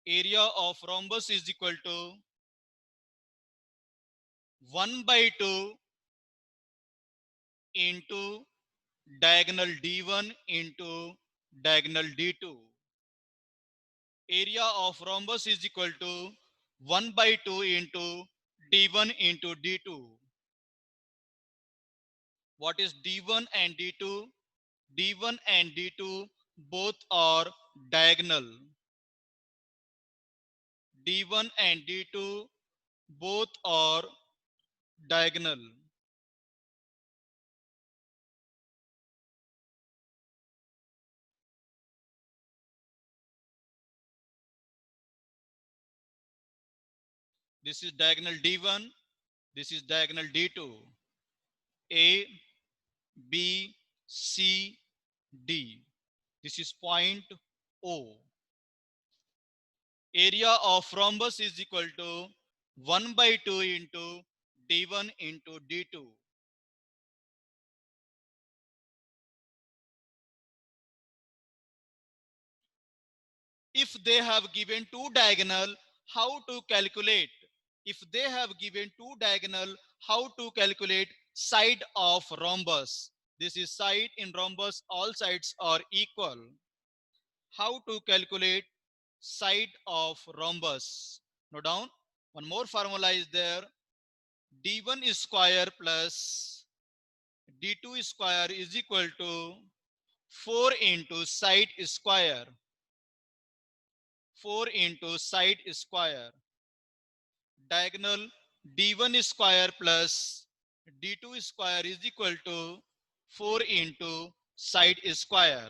area of rhombus is equal to 1 by 2 into diagonal D1 into diagonal D2. Area of rhombus is equal to 1 by 2 into D1 into D2. What is D1 and D2? D1 and D2 both are diagonal. D1 and D2 both are diagonal. This is diagonal D1, this is diagonal D2. A, B, C, D. This is point O. Area of rhombus is equal to 1 by 2 into D1 into D2. If they have given two diagonal, how to calculate? If they have given two diagonal, how to calculate side of rhombus? This is side in rhombus, all sides are equal. How to calculate side of rhombus? Note down, one more formula is there. D1 is square plus D2 square is equal to 4 into side square. 4 into side square. Diagonal D1 square plus D2 square is equal to 4 into side square.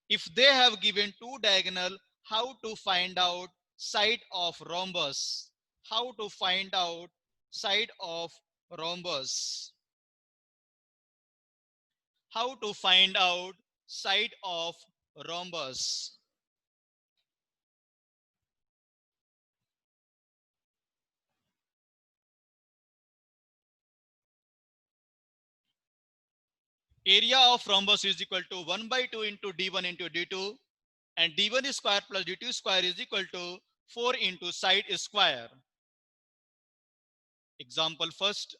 If they have given two diagonal, how to find out side of rhombus? How to find out side of rhombus? How to find out side of rhombus? Area of rhombus is equal to 1 by 2 into D1 into D2, and D1 square plus D2 square is equal to 4 into side square. Example first.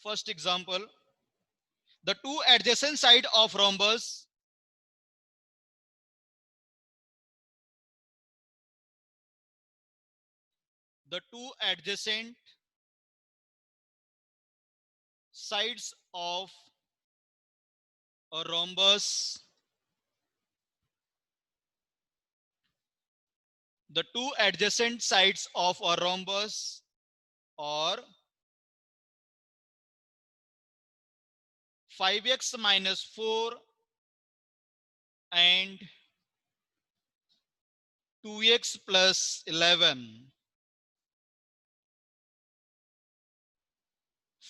First example, the two adjacent side of rhombus the two adjacent sides of a rhombus the two adjacent sides of a rhombus are 5x minus 4 and 2x plus 11.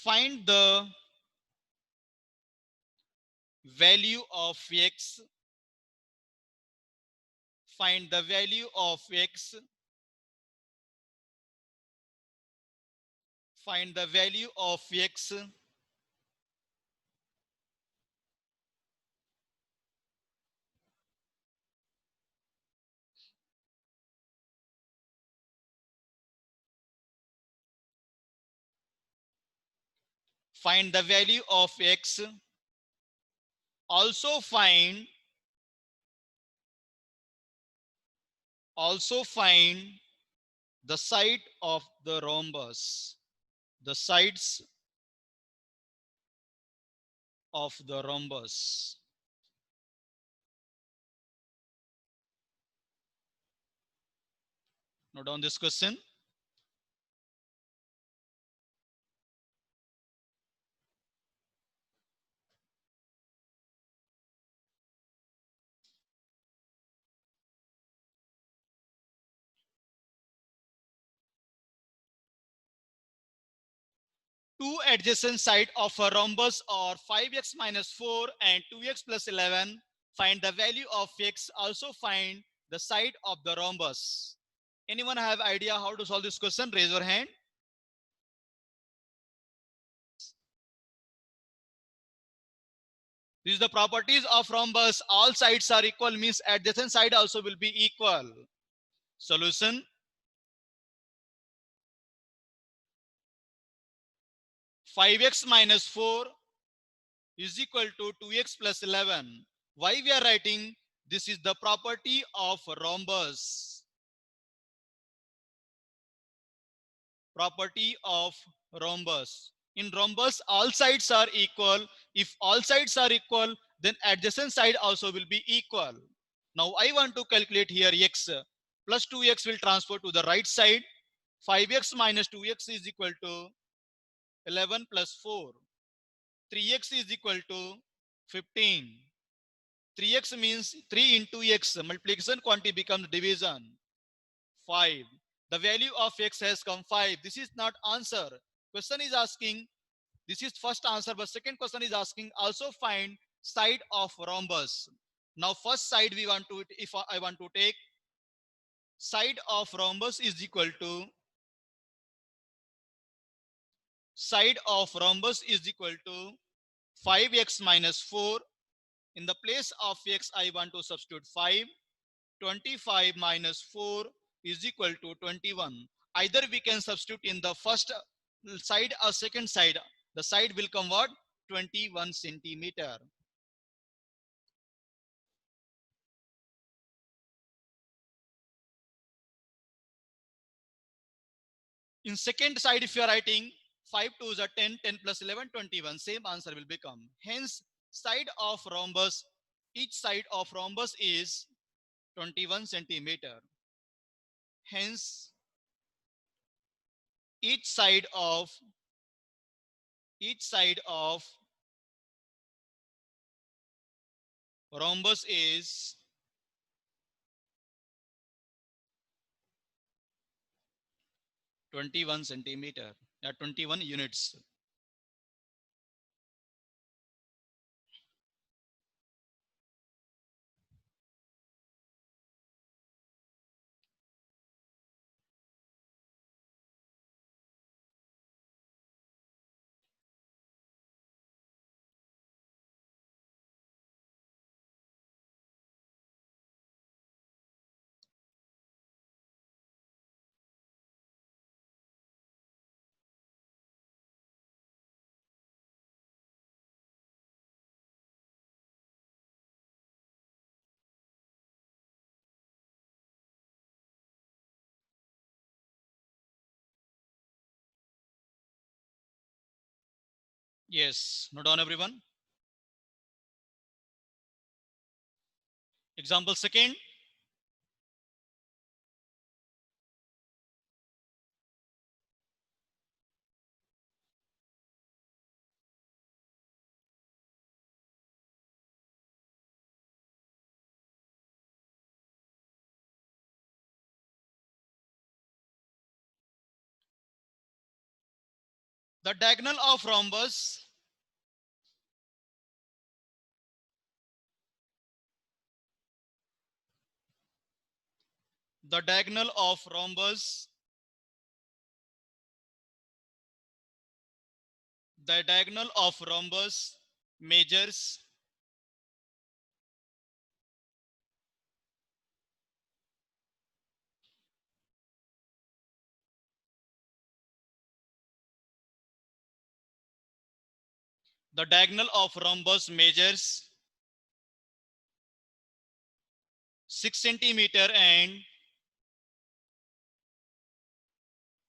Find the value of x. Find the value of x. Find the value of x find the value of x. Also find the side of the rhombus. The sides of the rhombus. Note down this question. Two adjacent sides of a rhombus are 5x minus 4 and 2x plus 11. Find the value of x. Also find the side of the rhombus. Anyone have idea how to solve this question? Raise your hand. This is the properties of rhombus. All sides are equal means adjacent side also will be equal. Solution. Five x minus 4 is equal to 2x plus 11. Why we are writing? This is the property of rhombus. Property of rhombus. In rhombus, all sides are equal. If all sides are equal, then adjacent side also will be equal. Now I want to calculate here x. Plus 2x will transfer to the right side. 5x minus 2x is equal to 11 plus 4. 3x is equal to 15. 3x means 3 into x. Multiplication quantity becomes division. 5. The value of x has come 5. This is not answer. Question is asking, this is first answer, but second question is asking also find side of rhombus. Now first side we want to, if I want to take side of rhombus is equal to, side of rhombus is equal to 5x minus 4. In the place of x I want to substitute 5. 25 minus 4 is equal to 21. Either we can substitute in the first side or second side. The side will come what? 21 centimeter. In second side, if you are writing 5 2s are 10, 10 plus 11, 21, same answer will become. Hence, side of rhombus, each side of rhombus is 21 centimeter. Hence, each side of rhombus is 21 centimeter, 21 units. Yes, note down everyone. Example second. The diagonal of rhombus, the diagonal of rhombus, the diagonal of rhombus measures the diagonal of rhombus measures 6 centimeter and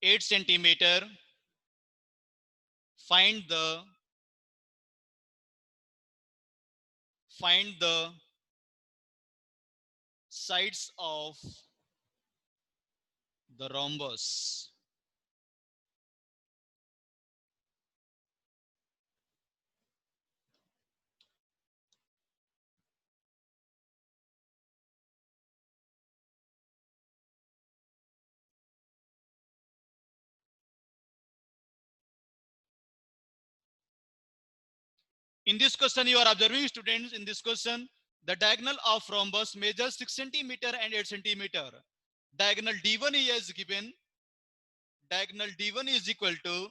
8 centimeter. Find the sides of the rhombus. In this question, you are observing students, in this question, The diagonal of rhombus measures 6 centimeter and 8 centimeter. Diagonal D1 is given. Diagonal D1 is equal to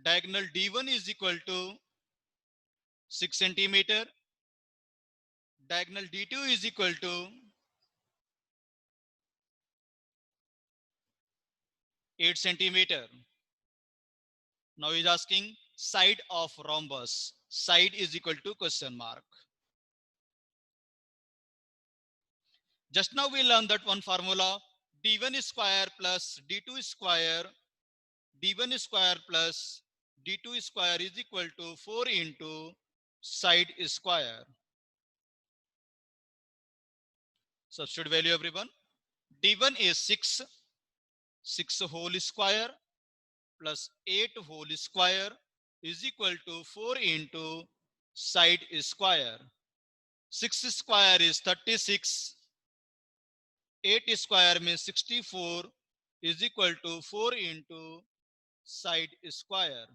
diagonal D1 is equal to 6 centimeter. Diagonal D2 is equal to 8 centimeter. Now he is asking side of rhombus. Side is equal to question mark. Just now we learned that one formula, D1 square plus D2 square, D1 square plus D2 square is equal to 4 into side square. Substitute value everyone. D1 is 6, 6 whole square plus 8 whole square is equal to 4 into side square. 6 square is 36. 8 square means 64 is equal to 4 into side square.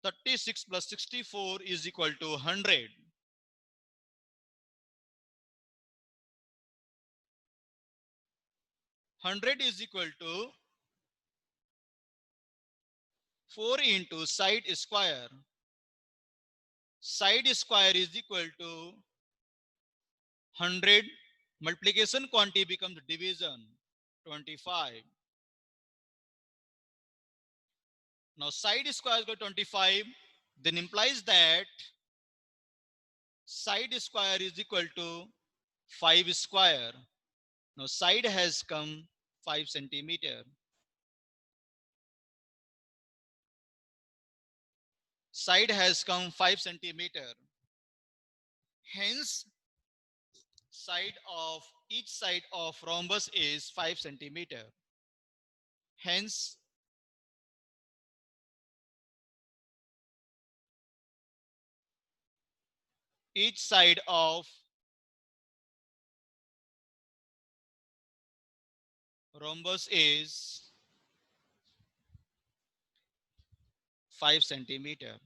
36 plus 64 is equal to 100. 100 is equal to 4 into side square. Side square is equal to 100. Multiplication quantity becomes division, 25. Now side square is equal to 25. Then implies that side square is equal to 5 square. Now side has come 5 centimeter. Side has come 5 centimeter. Hence, each side of rhombus is 5 centimeter. Hence, each side of rhombus is 5 centimeter.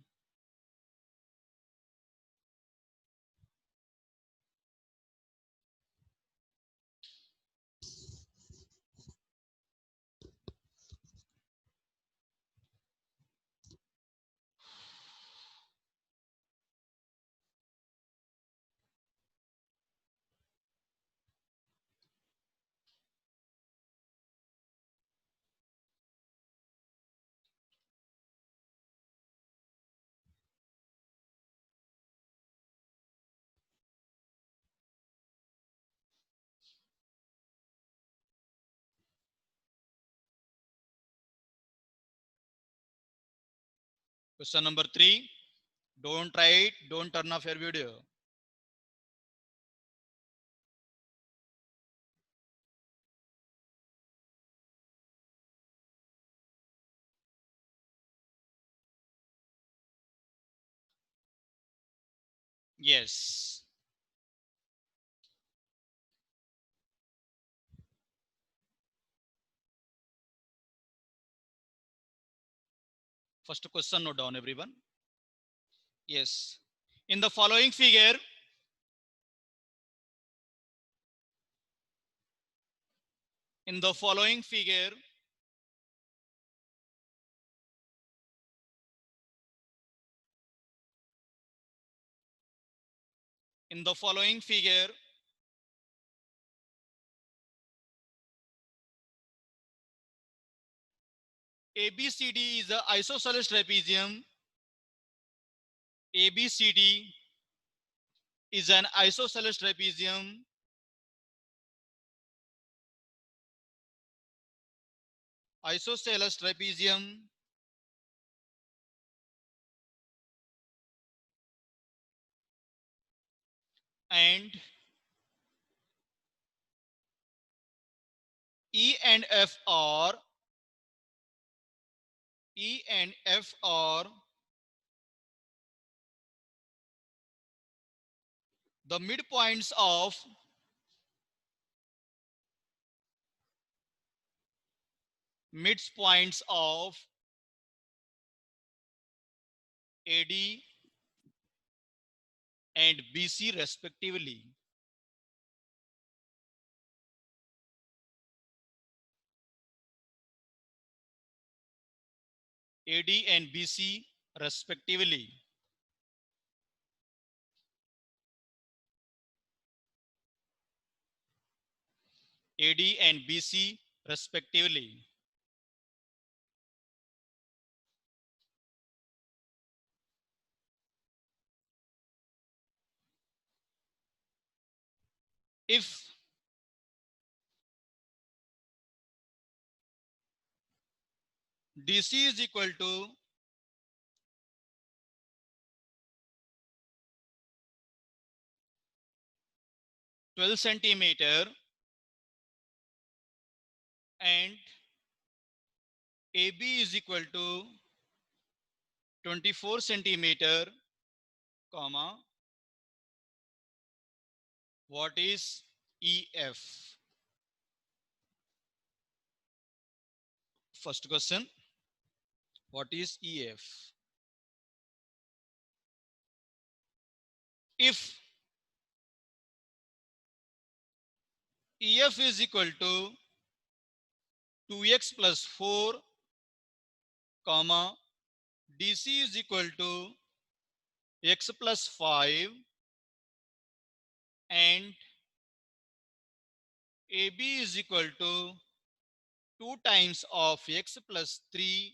Question number 3. Don't try it. Don't turn off your video. Yes. First question note down everyone. Yes. In the following figure, in the following figure, in the following figure, ABCD is an isosceles trapezium. ABCD is an isosceles trapezium. Isosceles trapezium and E and F are the midpoints of AD and BC respectively. AD and BC respectively. AD and BC respectively. If DC is equal to 12 centimeter and AB is equal to 24 centimeter, comma, what is EF? First question, what is EF? If EF is equal to 2x plus 4, comma, DC is equal to x plus 5 and AB is equal to 2 times of x plus 3,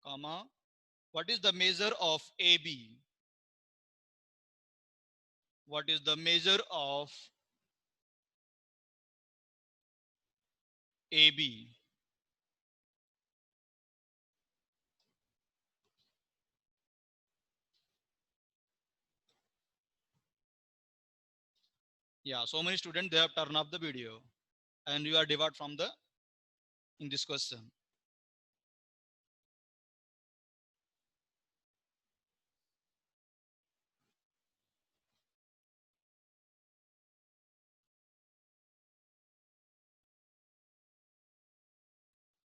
comma, what is the measure of AB? What is the measure of AB? Yeah, so many students, they have turned off the video and you are divert from the in this question.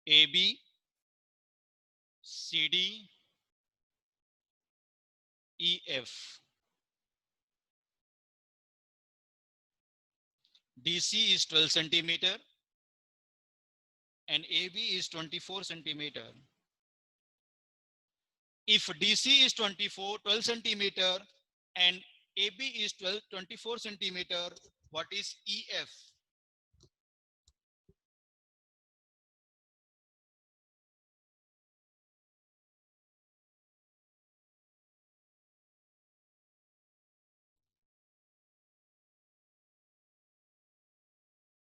AB, CD, EF. DC is 12 centimeter and AB is 24 centimeter. If DC is 12 centimeter and AB is 24 centimeter, what is EF?